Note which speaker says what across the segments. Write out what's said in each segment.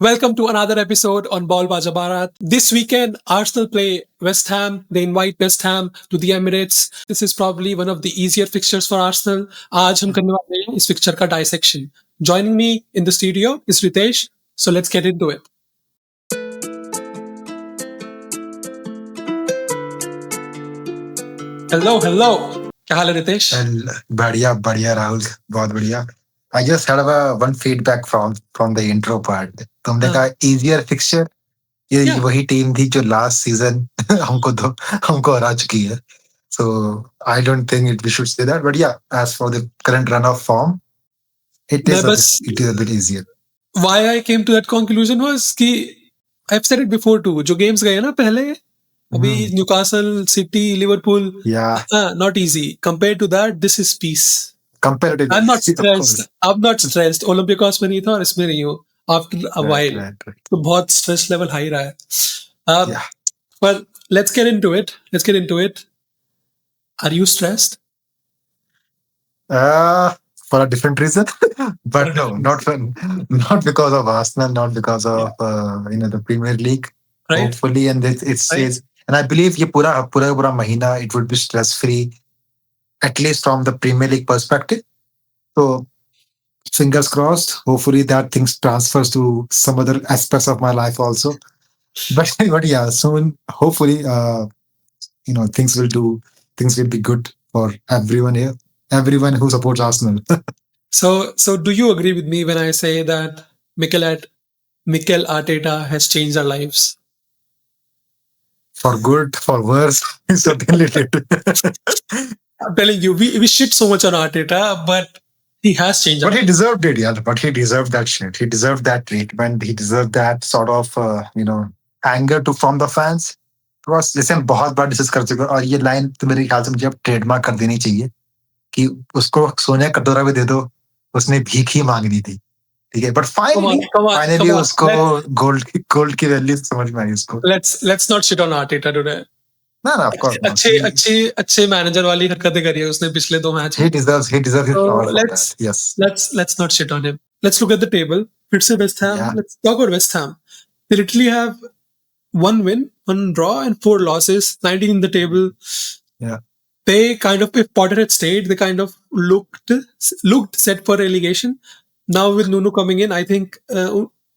Speaker 1: Welcome to another episode on Baaja Baarat. This weekend, Arsenal play West Ham. They invite West Ham to the Emirates. This is probably one of the easier fixtures for Arsenal. आज हम करने वाले हैं इस fixture का dissection. Joining me in the studio is Ritesh. So let's get into it. Hello, hello. क्या हाल है रितेश?
Speaker 2: बढ़िया बढ़िया राहुल, बहुत बढ़िया. I just had one feedback from the intro part. तुमने कहा easier fixture. ये
Speaker 1: Yeah.
Speaker 2: वही टीम थी जो last season हमको हरा चुकी है. So I don't think we should say that. But yeah, as for the current run of form, it
Speaker 1: मैं
Speaker 2: is
Speaker 1: बस
Speaker 2: it is a bit easier.
Speaker 1: why I came to that conclusion was कि I've said it before too. जो games गए ना पहले अभी Newcastle city Liverpool
Speaker 2: Yeah,
Speaker 1: not easy compared to that. This is peace.
Speaker 2: comparatively.
Speaker 1: I'm not
Speaker 2: of course.
Speaker 1: stressed. I'm not stressed. ओलंपिकॉस में नहीं था और इसमें नहीं हूँ after a while.
Speaker 2: Right.
Speaker 1: तो बहुत stress level high रहा है.
Speaker 2: Yeah.
Speaker 1: Well, let's get into it. Are you stressed?
Speaker 2: For a different reason, but no, not because of Arsenal, not because of the Premier League.
Speaker 1: Right.
Speaker 2: Hopefully, and it's and I believe ये पूरा महीना it would be stress free, at least from the Premier League perspective. So fingers crossed. Hopefully that things transfers to some other aspects of my life also. But yeah, soon hopefully things will be good for everyone here, everyone who supports Arsenal.
Speaker 1: So do you agree with me when I say that Mikel Arteta has changed our lives?
Speaker 2: For good, for worse, certainly did.
Speaker 1: I'm telling you, we shit so much on Arteta, but he has changed our
Speaker 2: But he
Speaker 1: lives.
Speaker 2: deserved it, yeah. But he deserved that shit. He deserved that treatment. He deserved that sort of, anger from the fans. Because जैसे हम बहुत बार discuss कर चुके हैं और ये line तो मेरे ख्याल से मुझे अब ट्रेडमार्क कर देनी चाहिए कि उसको सोने का कटोरा भी दे दो, उसने भीख ही मांगनी थी. ठीक है, बट फाइनली उसको गोल्ड की वैल्यू समझ में आई उसको.
Speaker 1: Let's not shit on Arteta today.
Speaker 2: ना ऑफ कोर्स
Speaker 1: अच्छे मैनेजर वाली हरकतें करी है उसने पिछले 2 match.
Speaker 2: he deserves his
Speaker 1: So
Speaker 2: flowers for
Speaker 1: let's
Speaker 2: that. Yes.
Speaker 1: let's not shit on him. Let's look at the table. फिर से West Ham.
Speaker 2: Yeah.
Speaker 1: Let's talk about West Ham. They literally have 1 win, 1 draw, and 4 losses. 19 in the table.
Speaker 2: Yeah.
Speaker 1: They kind of, if Potter had stayed, they kind of looked set for relegation. Now with Nuno coming in, I think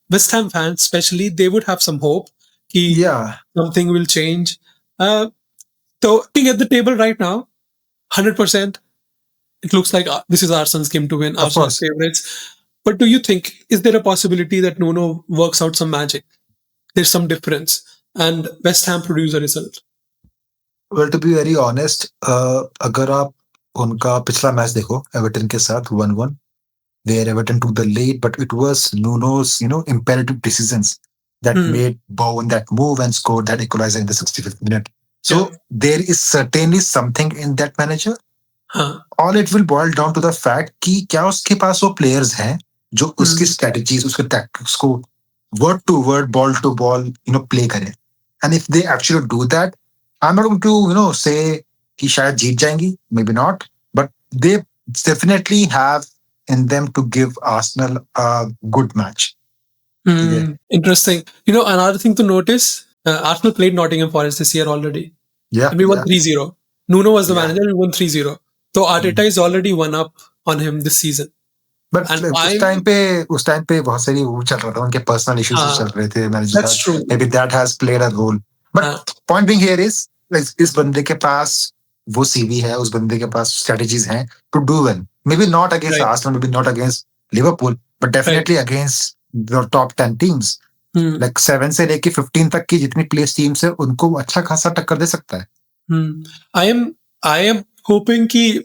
Speaker 1: West Ham fans, especially, they would have some hope.
Speaker 2: Yeah.
Speaker 1: Something will change. So looking at the table right now, 100%, it looks like this is Arsenal's game to win. Arsenal's favorites. But do you think, is there a possibility that Nuno works out some magic? There's some difference, and West Ham produce a result.
Speaker 2: Well, to be very honest, अगर आप उनका पिछला match देखो Everton के साथ 1-1, where Everton took the lead, but it was Nuno's imperative decisions that made Bowen that move and scored that equalizer in the 65th minute. So there is certainly something in that manager. All it will boil down to the fact कि क्या उसके पास वो players हैं जो उसकी strategies, उसके tactics को word to word, ball to ball, play करें. And if they actually do that, I'm not going to, say कि शायद जीत जाएंगी, maybe not, but they definitely have in them to give Arsenal a good match.
Speaker 1: Interesting. Another thing to notice, Arsenal played Nottingham Forest this year already.
Speaker 2: Yeah.
Speaker 1: And we won 3-0. Nuno was the manager, we won 3-0. So Arteta is already one up on him this season.
Speaker 2: But उस time पे बहुत सारी वो चल रहा था, उनके personal issues चल रहे थे manager.
Speaker 1: That's true.
Speaker 2: Maybe that has played a role. But point being here is, इस बंदे के पास वो सीवी है, उस बंदे के पास strategies हैं to do well. Maybe not against Arsenal, maybe not against Liverpool, but definitely against the top 10 teams. Like 7 से लेके 15 तक की जितनी प्लेस टीम्स है उनको अच्छा खासा टक्कर दे सकता है.
Speaker 1: I am hoping कि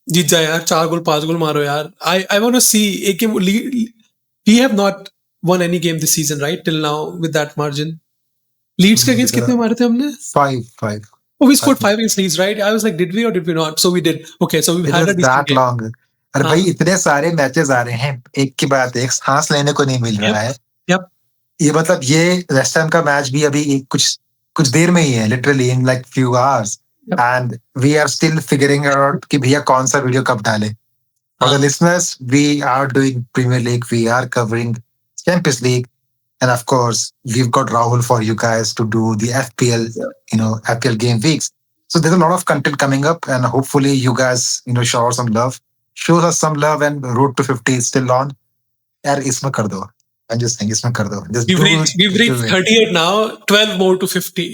Speaker 1: जीत जाए यार, 4 गोल 5 गोल मारो यार. I want to see एक game. We have not won any game this season, right, till now with that margin. Leeds के against कितने मारे थे हमने?
Speaker 2: 5.
Speaker 1: Oh, we scored 5 against Leeds, right? I was like, did we or did we not? So we did. Okay, so we had a decent game.
Speaker 2: Long. अरे भाई इतने सारे matches आ रहे हैं, एक के बाद एक, सांस लेने को नहीं मिल रहा है. ये मतलब ये वेस्ट हैम का मैच भी अभी कुछ देर में ही है, literally in like few hours, and we are still figuring out कि भैया कौन सा वीडियो कब डाले. For the listeners, we are doing premier league, we are covering champions league, And of course, we've got Rahul for you guys to do the FPL,
Speaker 1: Yeah.
Speaker 2: FPL game weeks. So there's a lot of content coming up, and hopefully you guys, show us some love. Show us some love, and Road to 50 is still on. यार इसमें कर दो. I'm just saying इसमें कर दो. Just
Speaker 1: We've
Speaker 2: do
Speaker 1: reached
Speaker 2: it.
Speaker 1: 38 now, 12 more to 50.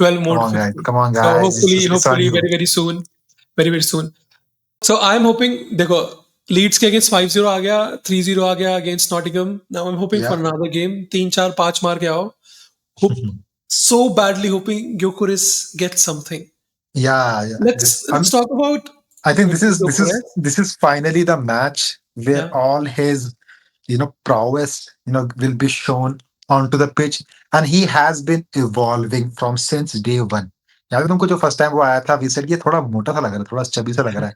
Speaker 1: 12 more
Speaker 2: Come
Speaker 1: to
Speaker 2: on, guys.
Speaker 1: 50.
Speaker 2: Come on,
Speaker 1: So
Speaker 2: guys. It's on
Speaker 1: hopefully
Speaker 2: you.
Speaker 1: very, very soon. Very, very soon. So I'm hoping, देखो, Leeds के against 5-0 आ गया, 3-0 आ गया against Nottingham. Now I'm hoping for
Speaker 2: Yeah.
Speaker 1: another game. 3-4-5 मार के आओ. Hope, so badly hoping Gyökeres gets something.
Speaker 2: Yeah, yeah.
Speaker 1: Let's talk about
Speaker 2: I think
Speaker 1: Gyökeres.
Speaker 2: this is finally the match where
Speaker 1: Yeah,
Speaker 2: all his prowess will be shown onto the pitch, and he has been evolving from since day one. याद है तुमको जो first time वो आया था, we said ये थोड़ा मोटा सा लग रहा है, थोड़ा चबी सा लग रहा है.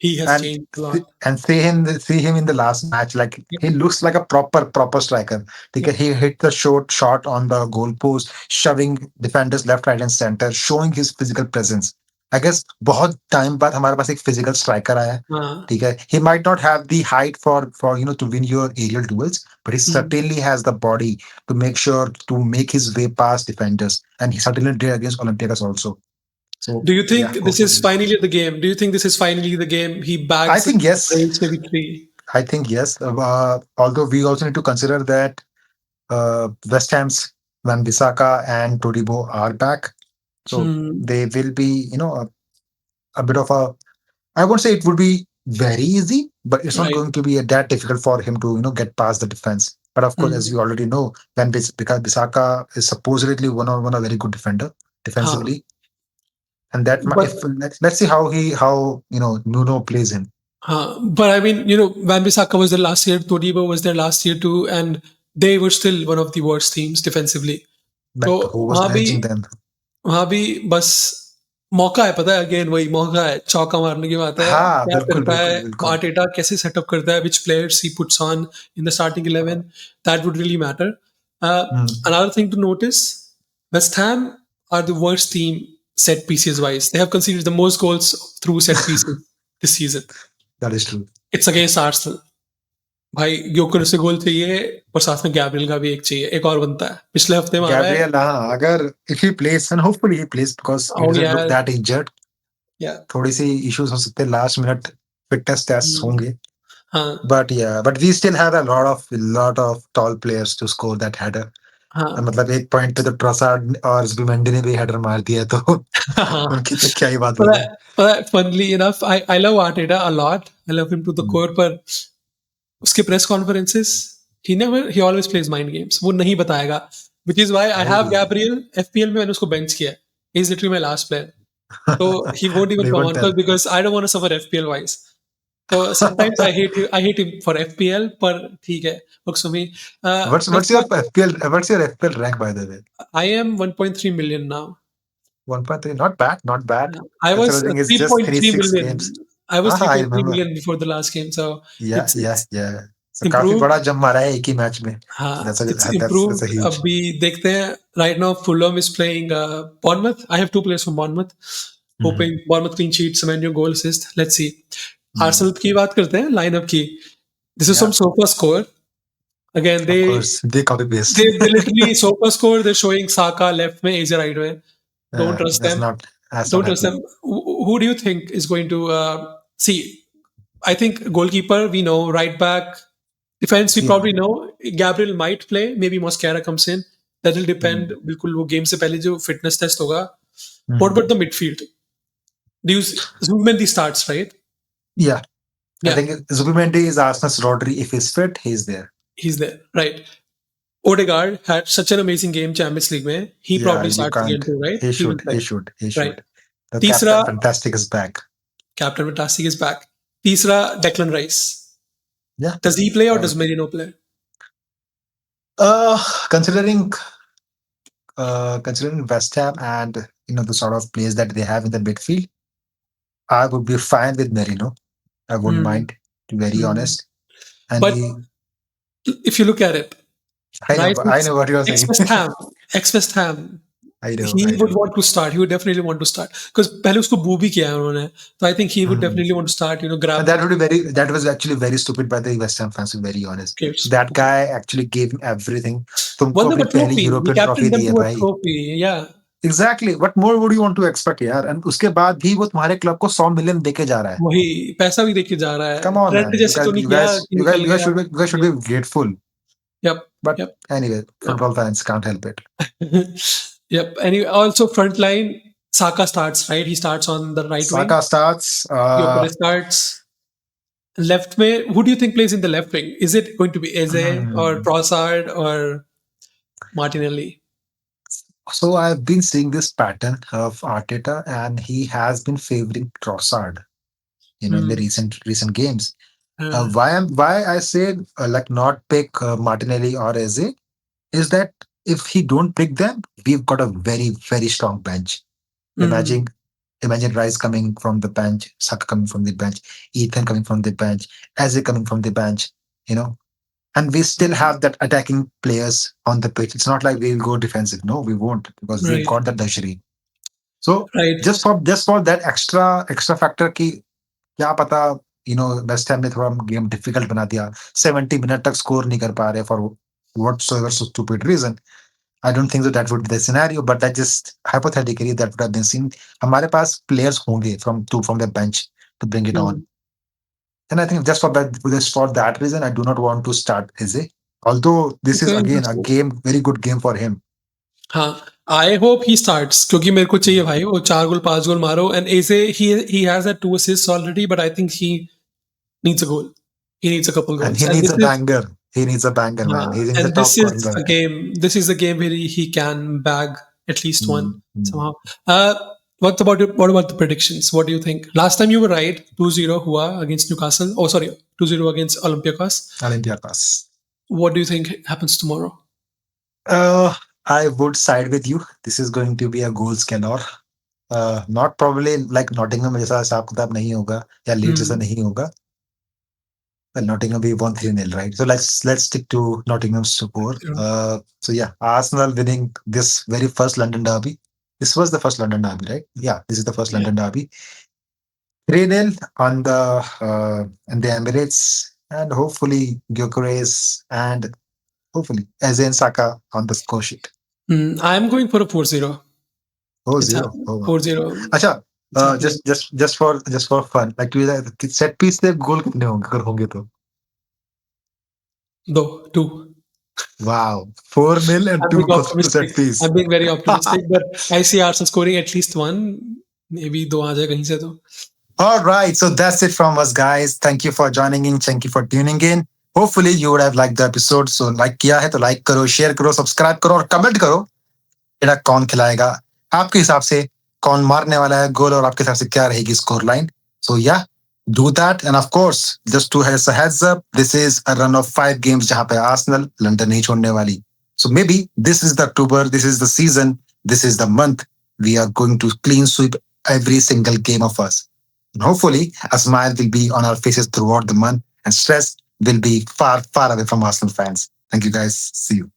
Speaker 1: he has
Speaker 2: and
Speaker 1: changed a lot.
Speaker 2: see him in the last match, like
Speaker 1: Yeah,
Speaker 2: he looks like a proper striker.
Speaker 1: yeah.
Speaker 2: Because he hit the shot on the goal post, shoving defenders left, right, and center, showing his physical presence. I guess बहुत time बाद हमारे पास एक physical striker आया है.
Speaker 1: हाँ.
Speaker 2: ठीक है, he might not have the height for to win your aerial duels, but he
Speaker 1: Hmm.
Speaker 2: certainly has the body to make sure to make his way past defenders, and he certainly did against Olympiacos also. So
Speaker 1: Do you
Speaker 2: yeah,
Speaker 1: think this is
Speaker 2: hopefully.
Speaker 1: finally the game? Do you think this is finally the game he
Speaker 2: I
Speaker 1: bags the
Speaker 2: think yes.
Speaker 1: Braves maybe three?
Speaker 2: I think yes. Although we also need to consider that West Ham's Van Bissaka and Todibo are back, so
Speaker 1: Hmm.
Speaker 2: they will be, a bit of a. I won't say it would be very easy, but it's not
Speaker 1: Right.
Speaker 2: going to be that difficult for him to, get past the defense. But of course, as
Speaker 1: Hmm.
Speaker 2: you already know, because Bissaka is supposedly one a very good defender
Speaker 1: Huh.
Speaker 2: defensively, and that
Speaker 1: But
Speaker 2: if let's see how Nuno plays him.
Speaker 1: but I mean, Van Bissaka was there last year, Todibo was there last year too, and they were still one of the worst teams defensively.
Speaker 2: But
Speaker 1: तो
Speaker 2: who was
Speaker 1: वहां भी
Speaker 2: managing them?
Speaker 1: वहां भी बस मौका है, पता है, अगेन वही मौका है, चौका मारने की बात है,
Speaker 2: हाँ,
Speaker 1: क्या
Speaker 2: बिल्कुल
Speaker 1: करता है
Speaker 2: बिल्कुल बिल्कुल.
Speaker 1: आर्टेटा, कैसे सेटअप करता है, which players he puts on in the starting 11, that would really matter.
Speaker 2: Hmm.
Speaker 1: Another thing to notice, West Ham are the worst team set pieces wise. They have conceded the most goals through set pieces this season.
Speaker 2: That is true.
Speaker 1: It's against Arsenal. भाई ग्योकर से गोल चाहिए और साथ में Gabriel का भी एक चाहिए, एक और बनता है, पिछले हफ्ते मारा है.
Speaker 2: Gabriel, अगर if he plays, and hopefully he plays because he
Speaker 1: O
Speaker 2: doesn't look
Speaker 1: यार,
Speaker 2: that injured.
Speaker 1: या
Speaker 2: थोड़ी सी issues हो सकते हैं last minute fitness tests होंगे.
Speaker 1: हाँ
Speaker 2: But yeah, but we still have a lot of tall players to score that header.
Speaker 1: हाँ.
Speaker 2: मतलब एक point पे तो ट्रोसार्ड और जुबिमेंडी ने भी header मार दिया, तो उनकी तो क्या ही बात होगी.
Speaker 1: Funnily enough, I love Arteta a lot. I love him to the
Speaker 2: Hmm.
Speaker 1: core. पर उसके press conferences he always plays mind games. वो नहीं बताएगा. Which is why I have
Speaker 2: भाई.
Speaker 1: Gabriel. FPL में मैंने उसको बेंच किया. He's literally my last player. So he won't even
Speaker 2: They
Speaker 1: come
Speaker 2: won't
Speaker 1: on
Speaker 2: tell.
Speaker 1: call because I don't want to suffer FPL wise. So sometimes I hate him for FPL. पर ठीक है. Looks for me.
Speaker 2: What's
Speaker 1: Let's
Speaker 2: your
Speaker 1: talk.
Speaker 2: FPL rank, by the way?
Speaker 1: I am 1.3 million now.
Speaker 2: 1.3. Not bad, not bad.
Speaker 1: I was
Speaker 2: Considering it's just
Speaker 1: 3.3
Speaker 2: 36
Speaker 1: million.
Speaker 2: games.
Speaker 1: I was
Speaker 2: हाँ हाँ, I
Speaker 1: 3.3
Speaker 2: remember.
Speaker 1: million before the last game, so
Speaker 2: Yeah, yeah,
Speaker 1: it's
Speaker 2: yeah. So काफी
Speaker 1: improved.
Speaker 2: बड़ा jump मारा है एक ही match में.
Speaker 1: हाँ, it's
Speaker 2: That's a
Speaker 1: improved.
Speaker 2: huge.
Speaker 1: अभी देखते हैं. Right now, Fulham is playing Bournemouth. I have two players from Bournemouth.
Speaker 2: Mhm.
Speaker 1: Hoping Bournemouth clean sheet, Semenyo goal assist. Let's see.
Speaker 2: Mhm.
Speaker 1: Arsenal की बात करते हैं. Lineup की. This is
Speaker 2: Yeah,
Speaker 1: from Sofa Score. Again,
Speaker 2: of
Speaker 1: they
Speaker 2: course. They copy paste.
Speaker 1: they literally Sofa Score. They're showing Saka left में, AJ right में. Don't trust
Speaker 2: That's
Speaker 1: them.
Speaker 2: not that's not
Speaker 1: Don't trust them.
Speaker 2: happening.
Speaker 1: Who do you think is going to see? I think goalkeeper we know, right back, defense we
Speaker 2: Yeah.
Speaker 1: probably know. Gabriel might play, maybe Mosquera comes in. That will depend.
Speaker 2: Mhm.
Speaker 1: बिल्कुल वो game से पहले जो fitness test होगा. What
Speaker 2: Mhm.
Speaker 1: about the midfield? Do you Zubimendi starts, right?
Speaker 2: Yeah. I
Speaker 1: Yeah,
Speaker 2: think Zubimendi is Arsenal's Rodri. If he's fit, he's there.
Speaker 1: he's there, right? Odegaard had such an amazing game Champions League में. He
Speaker 2: Yeah,
Speaker 1: probably
Speaker 2: you
Speaker 1: starts again
Speaker 2: can't.
Speaker 1: too, right?
Speaker 2: He
Speaker 1: He will
Speaker 2: should.
Speaker 1: play,
Speaker 2: He should. He
Speaker 1: right?
Speaker 2: should. The
Speaker 1: तीसरा
Speaker 2: Captain Fantastic is back.
Speaker 1: Captain Fantastic is back. तीसरा Declan Rice.
Speaker 2: Yeah.
Speaker 1: Does he play or
Speaker 2: Uh,
Speaker 1: does Merino play?
Speaker 2: uh, considering considering West Ham and the sort of players that they have in the midfield, I would be fine with Merino. I wouldn't
Speaker 1: Hmm.
Speaker 2: mind, to be very
Speaker 1: Hmm.
Speaker 2: honest. And
Speaker 1: But
Speaker 2: he,
Speaker 1: if you look at it, Rice
Speaker 2: I
Speaker 1: is
Speaker 2: know what you're
Speaker 1: ex
Speaker 2: saying.
Speaker 1: West Ham, ex West Ham.
Speaker 2: I know,
Speaker 1: he
Speaker 2: I
Speaker 1: would
Speaker 2: know.
Speaker 1: want to start. He would definitely want to start because पहले उसको boo भी किया है उन्होंने. So I think he would
Speaker 2: Mhm.
Speaker 1: definitely want to start.
Speaker 2: And
Speaker 1: Grab
Speaker 2: that would be very. That was actually very stupid by the West Ham fans. To be very honest,
Speaker 1: caves.
Speaker 2: that guy actually gave him everything. तुमको
Speaker 1: Won them
Speaker 2: अपनी
Speaker 1: a
Speaker 2: पहली
Speaker 1: trophy. He
Speaker 2: European trophy
Speaker 1: captained them
Speaker 2: दी है
Speaker 1: to a
Speaker 2: भाई.
Speaker 1: trophy. Yeah.
Speaker 2: Exactly. What more would you want to expect यार? And उसके बाद भी वो तुम्हारे क्लब को 100 मिलियन देके जा रहा है.
Speaker 1: वही पैसा भी देके जा रहा है.
Speaker 2: Come on,
Speaker 1: Trent
Speaker 2: man. You
Speaker 1: जैसे तो
Speaker 2: guys,
Speaker 1: नहीं
Speaker 2: you
Speaker 1: किया
Speaker 2: guys,
Speaker 1: कि
Speaker 2: you guys,
Speaker 1: निकल
Speaker 2: you guys
Speaker 1: गया.
Speaker 2: should be, you guys should be grateful.
Speaker 1: Yep.
Speaker 2: But
Speaker 1: Yep.
Speaker 2: anyway,
Speaker 1: Yep.
Speaker 2: football fans can't help it.
Speaker 1: Yep. And also front line, Saka starts, right? He starts on the right wing.
Speaker 2: Saka starts.
Speaker 1: Gyökeres starts. Left wing, who do you think plays in the left wing? Is it going to be Eze or
Speaker 2: Hmm.
Speaker 1: Trossard or Martinelli?
Speaker 2: So I've been seeing this pattern of Arteta, and he has been favoring Trossard. In the
Speaker 1: Hmm.
Speaker 2: recent games.
Speaker 1: Uh,
Speaker 2: Why I say like not pick Martinelli or Eze is that if he don't pick them, we've got a very strong bench.
Speaker 1: mm,
Speaker 2: Imagine imagine Rice coming from the bench, Saka coming from the bench, Ethan coming from the bench, Eze coming from the bench. You know, and we still have that attacking players on the pitch. It's not like we'll go defensive. No, we won't because we've
Speaker 1: right.
Speaker 2: got that luxury. So
Speaker 1: Right.
Speaker 2: just for that extra factor की क्या पता West Ham ने थोड़ा game difficult बना दिया 70 minute तक score नहीं कर पा रहे for whatsoever stupid reason. I don't think that would be the scenario, but that just hypothetically that would have been seen. हमारे पास players होंगे from the bench to bring it on.
Speaker 1: Mm.
Speaker 2: And I think just for that reason, I do not want to start Eze. Although this is
Speaker 1: Okay,
Speaker 2: again a
Speaker 1: interesting.
Speaker 2: game, very good game for him.
Speaker 1: हाँ, I hope he starts क्योंकि मेरे को चाहिए भाई वो 4 गोल 5 गोल मारो and Eze he has that 2 assists already but I think he needs a goal. He needs a couple
Speaker 2: And
Speaker 1: goals
Speaker 2: he
Speaker 1: and
Speaker 2: needs
Speaker 1: this
Speaker 2: a
Speaker 1: is
Speaker 2: banger. He needs a banger, man. He's in the
Speaker 1: and
Speaker 2: top
Speaker 1: this is
Speaker 2: corner.
Speaker 1: a game. This is the game where he can bag at least one
Speaker 2: Mm, mm.
Speaker 1: somehow. What about the predictions? What do you think? Last time you were right, 2-0 hua against Newcastle. Oh, sorry, 2-0 against Olympiacos.
Speaker 2: Olympiacos.
Speaker 1: What do you think happens tomorrow?
Speaker 2: Uh, I would side with you. This is going to be a goals galore. Not probably like Nottingham जैसा हिसाब किताब नहीं होगा या Leeds जैसा
Speaker 1: Hmm.
Speaker 2: नहीं होगा. Well, Nottingham we won 3-0, right? So let's stick to Nottingham's score. So yeah, Arsenal winning this very first London derby. This was the first London derby, right? Yeah, this is the first
Speaker 1: Yeah.
Speaker 2: London derby. 3-0 on the in the Emirates, and hopefully Gyökeres and hopefully Eze and Saka on the score sheet.
Speaker 1: I'm going for a 4-0.
Speaker 2: Oh
Speaker 1: It's
Speaker 2: zero.
Speaker 1: happening.
Speaker 2: Oh wow.
Speaker 1: 4-0.
Speaker 2: अच्छा
Speaker 1: It's happening.
Speaker 2: just for fun like set piece से goal कितने होंगे अगर होंगे तो
Speaker 1: Though, 2.
Speaker 2: wow 4-0 and
Speaker 1: I'm
Speaker 2: two
Speaker 1: being
Speaker 2: goals to
Speaker 1: optimistic.
Speaker 2: set piece.
Speaker 1: I'm being very optimistic, but I see Arsenal scoring at least one. Maybe दो आ जाए कहीं से तो.
Speaker 2: All right, so that's it from us, guys. Thank you for joining in. Thank you for tuning in. Hopefully, you would have liked the episode. So, like किया है तो like करो, share करो, subscribe करो और comment करो. मेरा कौन खिलाएगा आपके हिसाब से कौन मारने वाला है गोल और आपके हिसाब से क्या रहेगी स्कोर लाइन सो या do that and of course just to as a heads up this is a run of 5 games जहां पे आर्सेनल लंदन नहीं छोड़ने वाली so maybe this is the October this is the season this is the month we are going to clean sweep every single game of us and hopefully a smile will be on our faces throughout the month and stress will be far away from Arsenal fans. Thank you guys, see you.